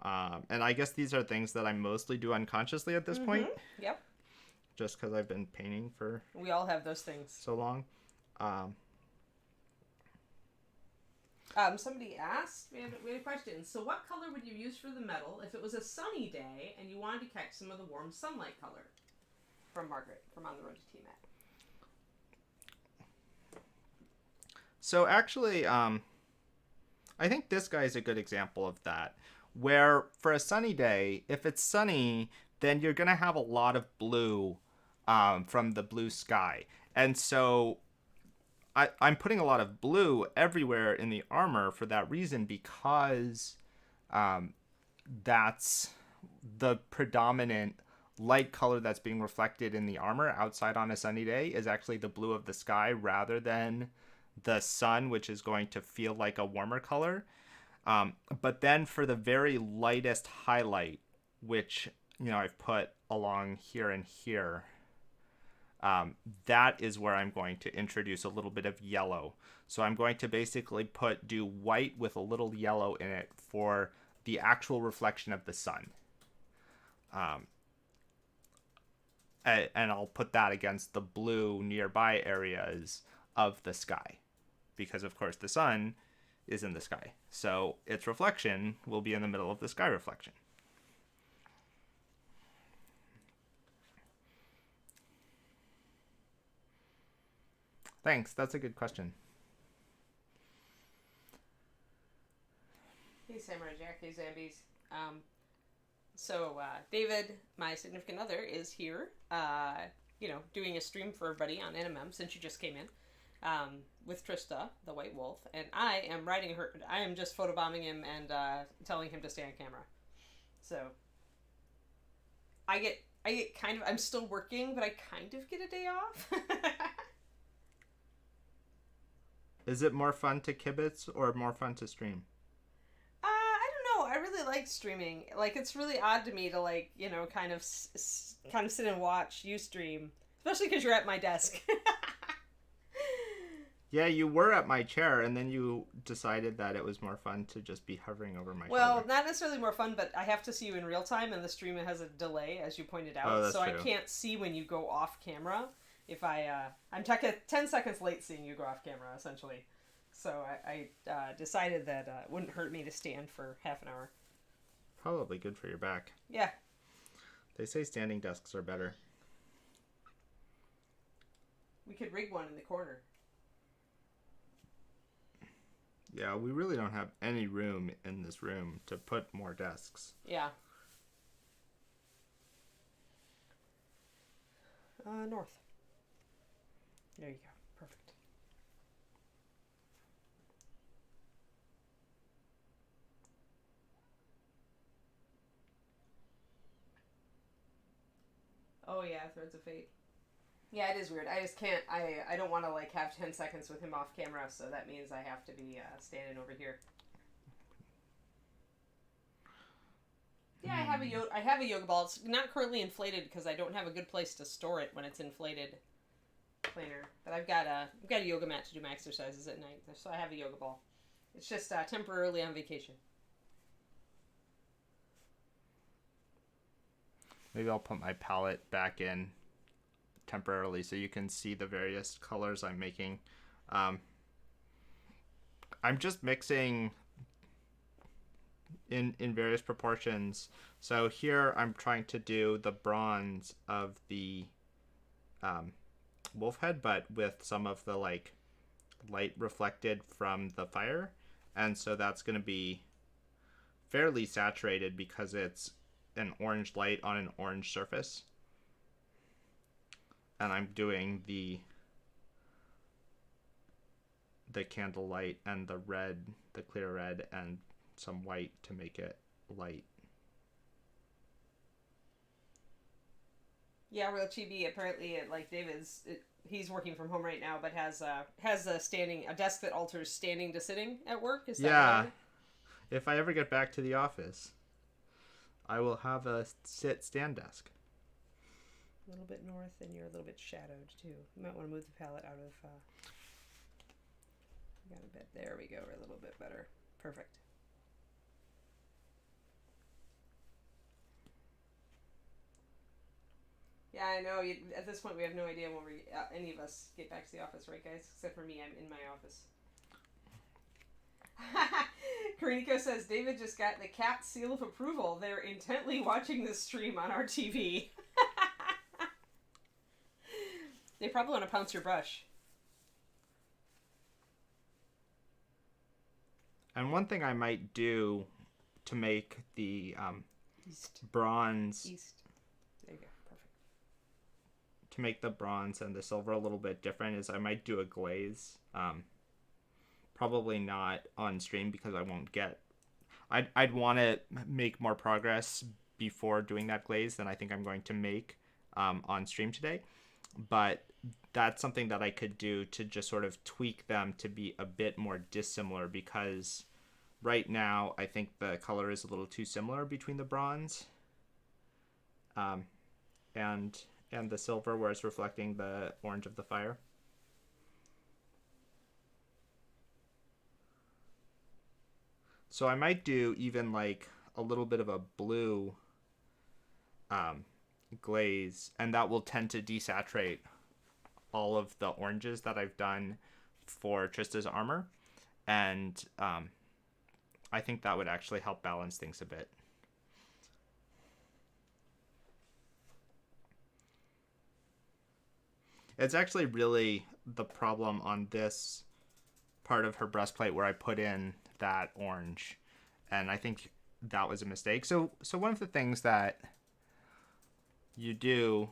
And I guess these are things that I mostly do unconsciously at this point. Yep. Just because I've been painting for we all have those things. So long. Somebody asked, we had a question. So what color would you use for the metal if it was a sunny day and you wanted to catch some of the warm sunlight color? From Margaret, from On the Road to T-Mac. So actually, I think this guy is a good example of that. Where for a sunny day, if it's sunny, then you're going to have a lot of blue from the blue sky. And so I'm putting a lot of blue everywhere in the armor for that reason, because that's the predominant light color that's being reflected in the armor outside on a sunny day is actually the blue of the sky rather than the sun, which is going to feel like a warmer color. But then for the very lightest highlight, which, I've put along here and here, that is where I'm going to introduce a little bit of yellow. So I'm going to basically do white with a little yellow in it for the actual reflection of the sun. And I'll put that against the blue nearby areas of the sky, because of course the sun is in the sky, so its reflection will be in the middle of the sky reflection. Thanks, that's a good question. Hey Samurai Jack, hey Zambies. So David, my significant other, is here, doing a stream for everybody on NMM since you just came in, with Trista, the white wolf, and I am riding her. I am just photobombing him and telling him to stay on camera. So I get kind of. I'm still working, but I kind of get a day off. Is it more fun to kibitz or more fun to stream? I don't know. I really like streaming. Like, it's really odd to me to kind of sit and watch you stream, especially because you're at my desk. Yeah, you were at my chair, and then you decided that it was more fun to just be hovering over my shoulder. Well, not necessarily more fun, but I have to see you in real time, and the stream has a delay, as you pointed out. Oh, that's so true. I can't see when you go off camera. If I'm 10 seconds late seeing you go off camera, essentially. So I decided that it wouldn't hurt me to stand for half an hour. Probably good for your back. Yeah. They say standing desks are better. We could rig one in the corner. Yeah, we really don't have any room in this room to put more desks. Yeah. North. There you go. Perfect. Oh yeah, Threads of Fate. Yeah, it is weird. I just can't. I don't want to have 10 seconds with him off camera, so that means I have to be standing over here. Yeah, I have a yoga ball. It's not currently inflated because I don't have a good place to store it when it's inflated. Planer, but I've got a yoga mat to do my exercises at night, so I have a yoga ball. It's just temporarily on vacation. Maybe I'll put my palette back in temporarily so you can see the various colors I'm making. I'm just mixing in various proportions. So here I'm trying to do the bronze of the wolf head, but with some of the light reflected from the fire, and so that's going to be fairly saturated because it's an orange light on an orange surface. And I'm doing the candle light and the red, the clear red, and some white to make it light. Yeah, Real Chibi, apparently, he's working from home right now, but has a desk that alters standing to sitting at work. Is that right? If I ever get back to the office, I will have a stand desk. A little bit north, and you're a little bit shadowed too. You might want to move the palette out of. Got a bit. There we go. We're a little bit better. Perfect. Yeah, I know. At this point, we have no idea when any of us get back to the office, right, guys? Except for me, I'm in my office. Kariniko says, David just got the cat seal of approval. They're intently watching this stream on RTB. They probably want to pounce your brush. And one thing I might do to make the bronze... East. There you go. Perfect. To make the bronze and the silver a little bit different is I might do a glaze. Probably not on stream because I won't get... I'd want to make more progress before doing that glaze than I think I'm going to make on stream today. But that's something that I could do to just sort of tweak them to be a bit more dissimilar, because right now I think the color is a little too similar between the bronze um, and the silver, where it's reflecting the orange of the fire. So I might do even like a little bit of a blue um, glaze, and that will tend to desaturate all of the oranges that I've done for Trista's armor. And I think that would actually help balance things a bit. It's actually really the problem on this part of her breastplate where I put in that orange, and I think that was a mistake. So one of the things that you do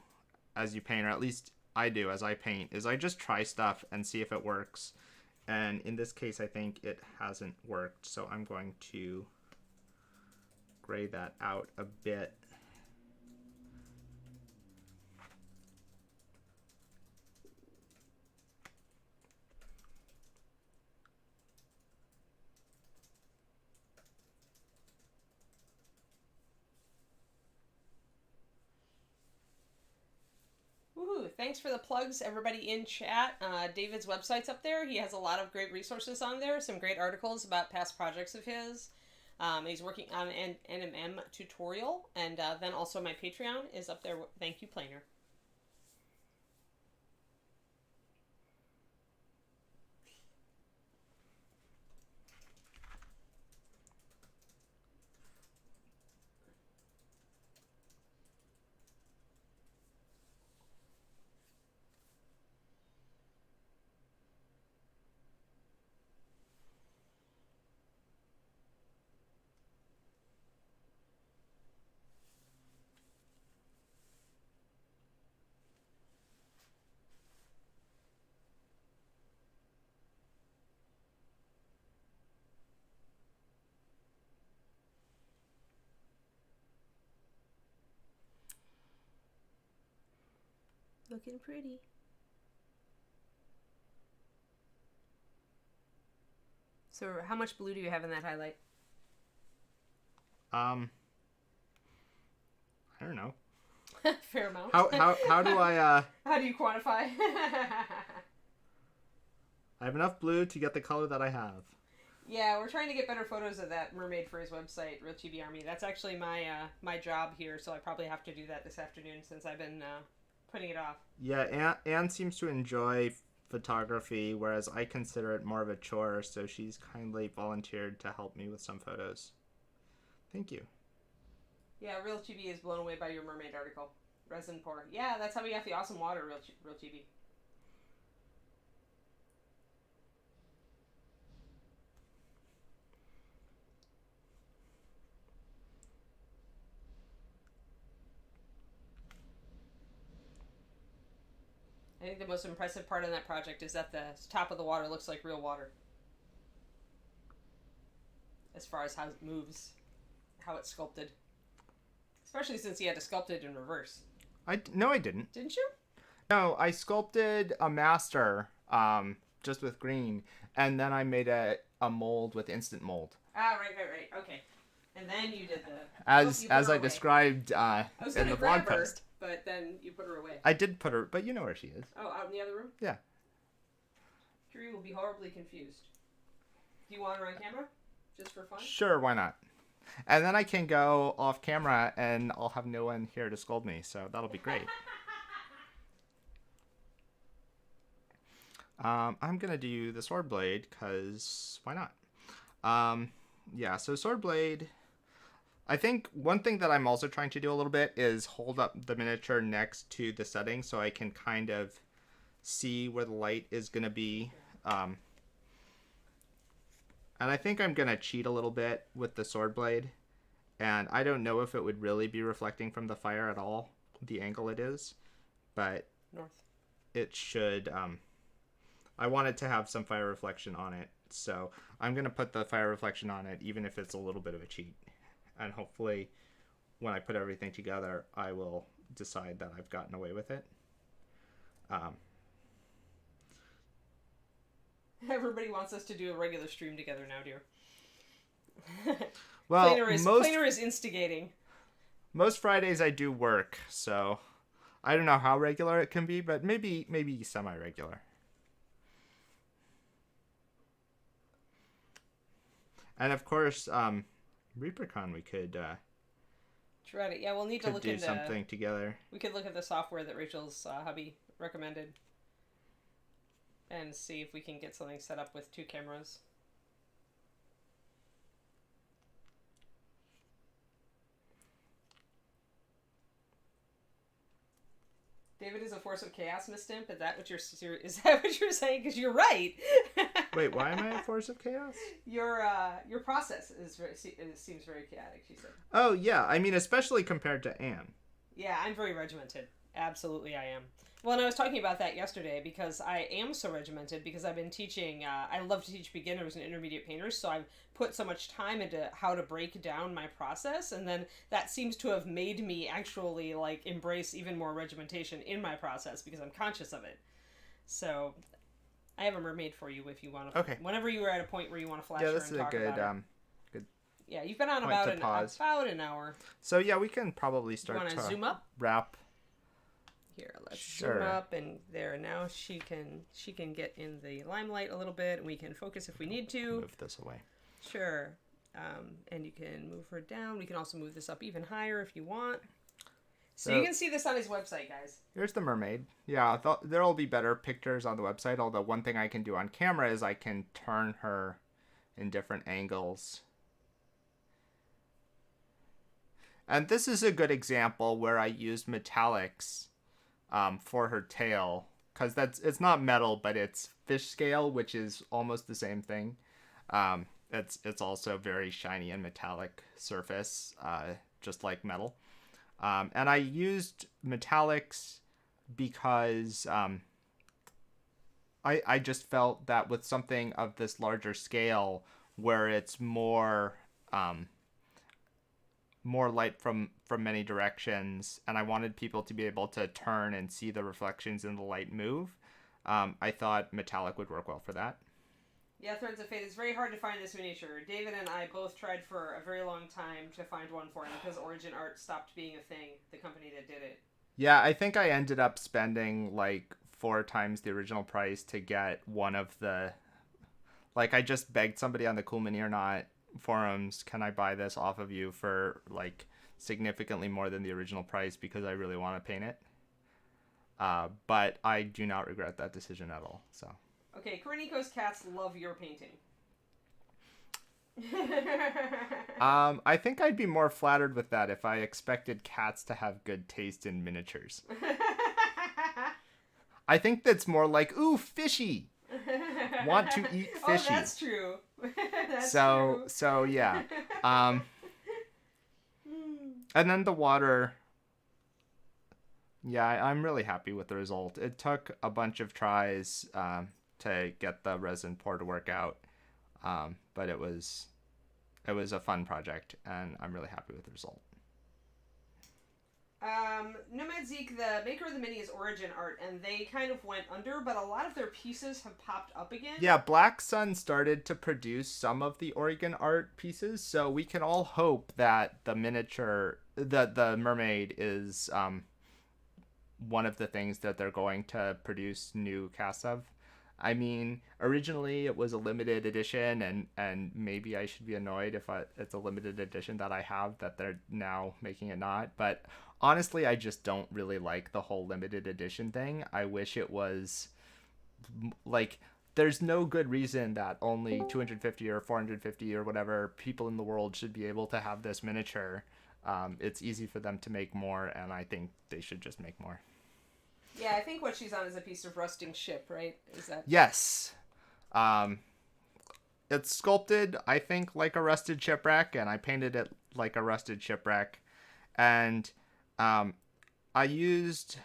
as you paint, or at least I do as I paint, is I just try stuff and see if it works. And in this case, I think it hasn't worked, so I'm going to gray that out a bit. Woohoo! Thanks for the plugs, everybody in chat. David's website's up there. He has a lot of great resources on there, some great articles about past projects of his. He's working on an NMM tutorial, and then also my Patreon is up there. Thank you, Planer. Looking pretty. So how much blue do you have in that highlight? I don't know. Fair amount. How do I How do you quantify? I have enough blue to get the color that I have. Yeah, we're trying to get better photos of that mermaid for his website, Real Chibi Army. That's actually my job here, so I probably have to do that this afternoon since I've been putting it off. Yeah, Anne seems to enjoy photography, whereas I consider it more of a chore, so she's kindly volunteered to help me with some photos. Thank you. Yeah, Real Chibi is blown away by your mermaid article. Resin pour. Yeah, that's how we got the awesome water, Real Chibi. I think the most impressive part on that project is that the top of the water looks like real water. As far as how it moves, how it's sculpted. Especially since he had to sculpt it in reverse. No, I didn't. Didn't you? No, I sculpted a master just with green, and then I made a mold with instant mold. Ah, right. Okay. And then you did the... As I described in the blog post. But then you put her away. I did put her, but you know where she is. Oh, out in the other room? Yeah. Curie will be horribly confused. Do you want her on camera? Just for fun? Sure, why not? And then I can go off camera and I'll have no one here to scold me, so that'll be great. I'm going to do the sword blade because why not? Yeah, so sword blade... I think one thing that I'm also trying to do a little bit is hold up the miniature next to the setting so I can kind of see where the light is going to be. And I think I'm going to cheat a little bit with the sword blade. And I don't know if it would really be reflecting from the fire at all, the angle it is. But North. It should... I want it to have some fire reflection on it. So I'm going to put the fire reflection on it, even if it's a little bit of a cheat. And hopefully, when I put everything together, I will decide that I've gotten away with it. Everybody wants us to do a regular stream together now, dear. Well, Planer is instigating. most Fridays I do work, so I don't know how regular it can be, but maybe semi-regular. And of course, ReaperCon, we could Try it. Yeah, we'll need to look do into something together. We could look at the software that Rachel's hubby recommended and see if we can get something set up with 2 cameras. David is a force of chaos, Miss Stimp. Is that what you're saying? Because you're right. Wait, why am I a force of chaos? Your process seems very chaotic. She said. Oh yeah, I mean especially compared to Anne. Yeah, I'm very regimented. Absolutely, I am. Well, and I was talking about that yesterday because I am so regimented because I've been teaching. I love to teach beginners and intermediate painters, so I've put so much time into how to break down my process, and then that seems to have made me actually like embrace even more regimentation in my process because I'm conscious of it. So, I have a mermaid for you if you want to. Okay. Whenever you are at a point where you want to flash her and talk about it. Yeah, this is a good. Yeah, you've been on about an hour. So yeah, we can probably start to zoom up. Wrap. Here, let's zoom up, and there. Now she can get in the limelight a little bit, and we can focus if we need to. Move this away. Sure. And you can move her down. We can also move this up even higher if you want. So you can see this on his website, guys. Here's the mermaid. Yeah, there'll be better pictures on the website, although one thing I can do on camera is I can turn her in different angles. And this is a good example where I used metallics for her tail, because it's not metal, but it's fish scale, which is almost the same thing. It's also very shiny and metallic surface, just like metal. And I used metallics because I just felt that with something of this larger scale, where it's more light from many directions, and I wanted people to be able to turn and see the reflections in the light move, I thought metallic would work well for that. Yeah, Threads of Fate. It's very hard to find this miniature. David and I both tried for a very long time to find one for him because Origin Art stopped being a thing, the company that did it. Yeah, I think I ended up spending like 4 times the original price to get one of the... Like, I just begged somebody on the Cool Mini or Not forums, can I buy this off of you for like significantly more than the original price because I really want to paint it. But I do not regret that decision at all. So. Okay, Coriniko's cats love your painting. I think I'd be more flattered with that if I expected cats to have good taste in miniatures. I think that's more like, ooh, fishy. Want to eat fishy. Oh, that's true. So yeah. And then the water. Yeah, I'm really happy with the result. It took a bunch of tries to get the resin pour to work out, but it was a fun project, and I'm really happy with the result. Nomad Zeke, the maker of the mini, is Origin Art, and they kind of went under, but a lot of their pieces have popped up again. Yeah, Black Sun started to produce some of the Origin Art pieces, so we can all hope that the miniature, the mermaid is one of the things that they're going to produce new casts of. I mean, originally it was a limited edition, and maybe I should be annoyed if it's a limited edition that I have that they're now making it not. But honestly, I just don't really like the whole limited edition thing. I wish it was like, there's no good reason that only 250 or 450 or whatever people in the world should be able to have this miniature. It's easy for them to make more, and I think they should just make more. Yeah, I think what she's on is a piece of rusting ship, right? Is that? Yes. It's sculpted, I think, like a rusted shipwreck, and I painted it like a rusted shipwreck. And I used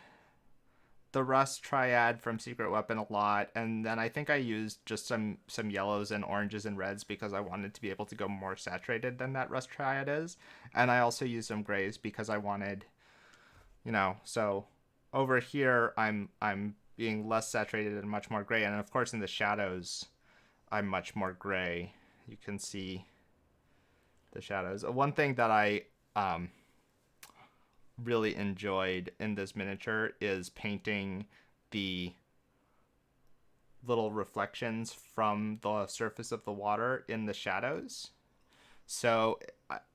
the rust triad from Secret Weapon a lot, and then I think I used just some yellows and oranges and reds because I wanted to be able to go more saturated than that rust triad is. And I also used some grays because I wanted, so over here I'm being less saturated and much more gray, and of course in the shadows I'm much more gray. You can see the shadows. One thing that I really enjoyed in this miniature is painting the little reflections from the surface of the water in the shadows. So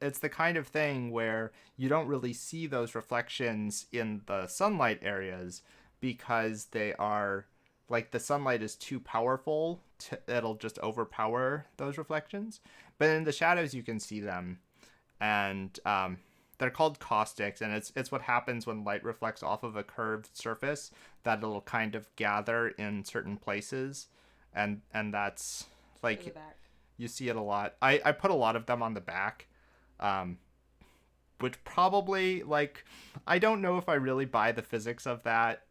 it's the kind of thing where you don't really see those reflections in the sunlight areas because they are like the sunlight is too powerful it'll just overpower those reflections. But in the shadows you can see them, and they're called caustics, and it's what happens when light reflects off of a curved surface that it'll kind of gather in certain places, and that's like you see it a lot. I put a lot of them on the back, which probably, like, I don't know if I really buy the physics of that.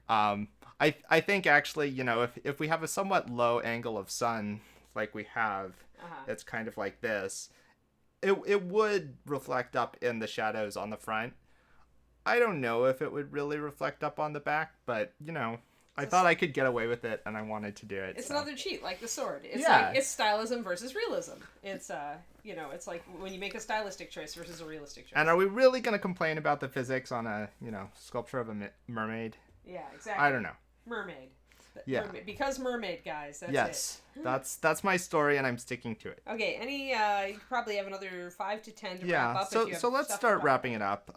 I think actually, you know, if we have a somewhat low angle of sun like we have, it's kind of like this, it would reflect up in the shadows on the front. I don't know if it would really reflect up on the back, but, you know, I thought I could get away with it, and I wanted to do it. It's another cheat, like the sword. It's like, it's stylism versus realism. It's, you know, it's like when you make a stylistic choice versus a realistic choice. And are we really going to complain about the physics on a, you know, sculpture of a mermaid? Yeah, exactly. I don't know. Mermaid. Yeah. Mermaid. Because mermaid, guys. That's yes. it. That's my story, and I'm sticking to it. Okay, you probably have another 5 to 10 to wrap up. So let's start wrapping it up.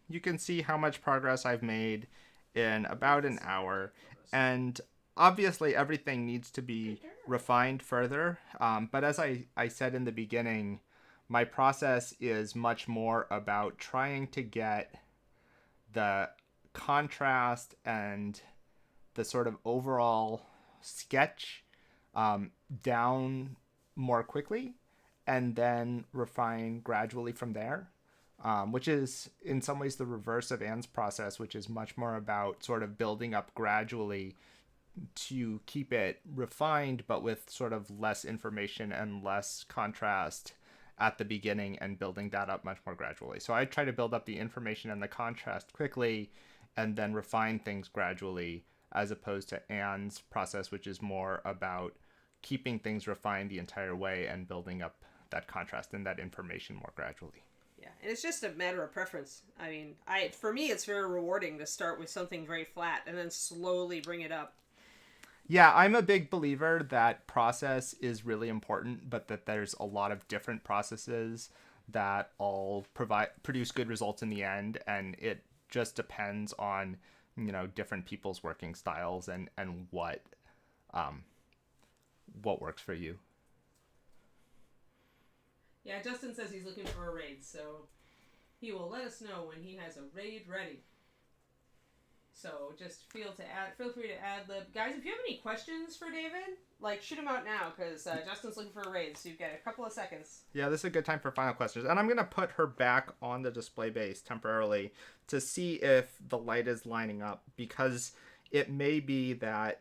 You can see how much progress I've made in about an hour, and obviously everything needs to be refined further. But as I said in the beginning, my process is much more about trying to get the contrast and the sort of overall sketch down more quickly, and then refine gradually from there, which is in some ways the reverse of Anne's process, which is much more about sort of building up gradually to keep it refined, but with sort of less information and less contrast at the beginning, and building that up much more gradually. So I try to build up the information and the contrast quickly and then refine things gradually, as opposed to Anne's process, which is more about keeping things refined the entire way and building up that contrast and that information more gradually. Yeah, and it's just a matter of preference. I mean, for me, it's very rewarding to start with something very flat and then slowly bring it up. Yeah, I'm a big believer that process is really important, but that there's a lot of different processes that all produce good results in the end, and it just depends on, you know, different people's working styles and what works for you. Yeah, Justin says he's looking for a raid, so he will let us know when he has a raid ready. So just feel free to ad lib, guys. If you have any questions for David, like, shoot them out now, because Justin's looking for a raid, so you've got a couple of seconds. Yeah, this is a good time for final questions, and I'm gonna put her back on the display base temporarily to see if the light is lining up, because it may be that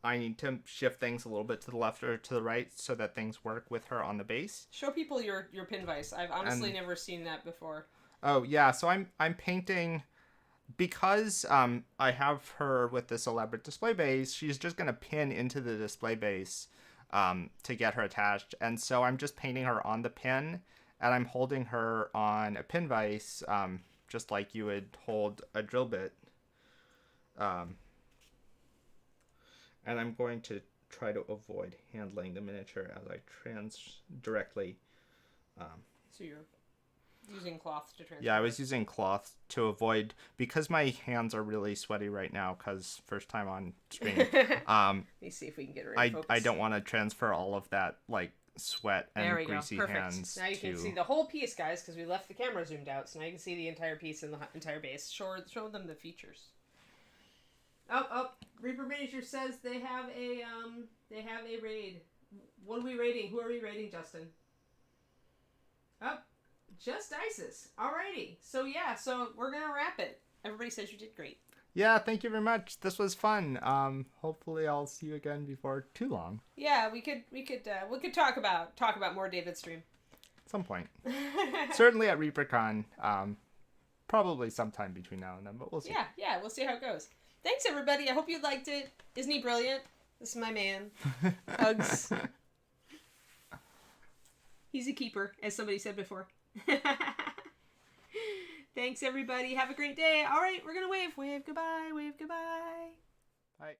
I need to shift things a little bit to the left or to the right so that things work with her on the base. Show people your pin vise. I've honestly never seen that before. Oh yeah, so I'm painting. Because I have her with this elaborate display base, she's just going to pin into the display base to get her attached. And so I'm just painting her on the pin, and I'm holding her on a pin vise, just like you would hold a drill bit. And I'm going to try to avoid handling the miniature as I directly. So you're using cloth to transfer. Yeah, I was using cloth to avoid, because my hands are really sweaty right now because first time on screen. Let me see if we can get her in focus. I don't want to transfer all of that, like, sweat and greasy hands. Now you can see the whole piece, guys, because we left the camera zoomed out, so now you can see the entire piece and the entire base. Show them the features. Oh, Reaper Miniature says they have a raid. What are we raiding? Who are we raiding, Justin? Oh, just ISIS. Alrighty. So we're gonna wrap it. Everybody says you did great. Yeah, thank you very much. This was fun. Hopefully I'll see you again before too long. Yeah, we could talk about more David stream. At some point. Certainly at ReaperCon. Probably sometime between now and then, but we'll see. Yeah, we'll see how it goes. Thanks everybody. I hope you liked it. Isn't he brilliant? This is my man. Hugs. He's a keeper, as somebody said before. Thanks, everybody. Have a great day. All right, we're going to wave. Wave goodbye. Wave goodbye. Bye.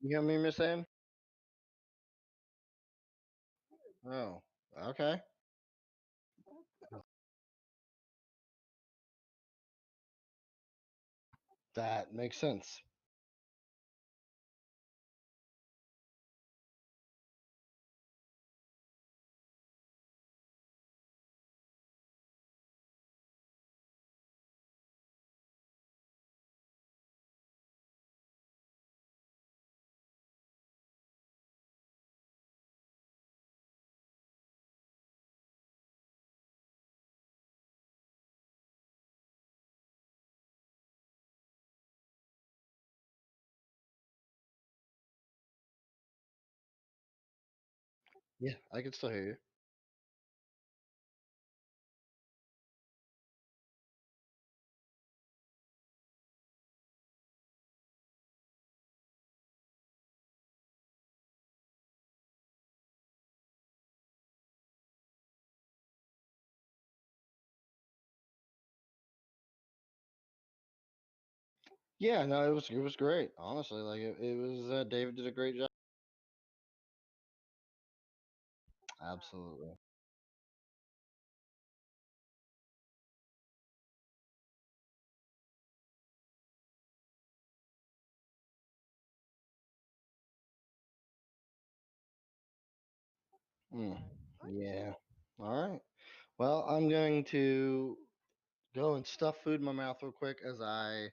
You hear me, Miss Ann? Oh, okay. That makes sense. Yeah, I can still hear you. Yeah, no, it was great. Honestly, like it was. David did a great job. Absolutely. Mm, yeah. All right. Well, I'm going to go and stuff food in my mouth real quick as I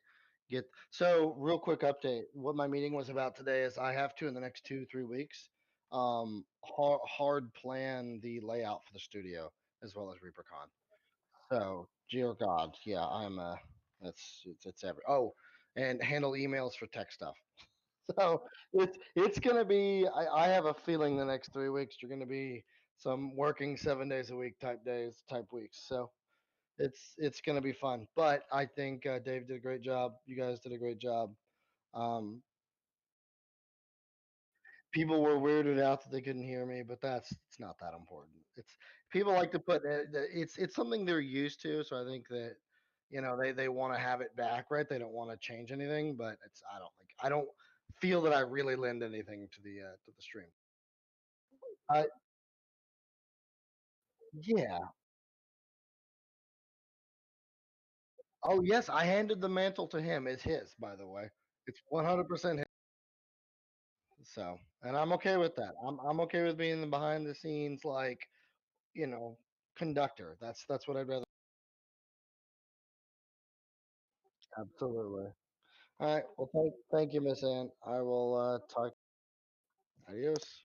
get. So, real quick update. What my meeting was about today is I have to in the next 2 3 weeks. Hard plan the layout for the studio as well as ReaperCon. So, dear God, yeah, I'm it's every and handle emails for tech stuff. So it's gonna be. I have a feeling the next 3 weeks you're gonna be some working 7 days a week type days type weeks. So it's gonna be fun. But I think Dave did a great job. You guys did a great job. Um, People were weirded out that they couldn't hear me, but it's not that important. It's people like to put it's something they're used to, so I think that they want to have it back, right? They don't want to change anything, but it's I don't feel that I really lend anything to the stream. I Yeah. Oh yes, I handed the mantle to him. It's his, by the way. It's 100% his. So, and I'm okay with that. I'm okay with being the behind the scenes you know conductor. That's what I'd rather. Absolutely. All right. Well, thank you, Miss Ann. I will talk. Adios.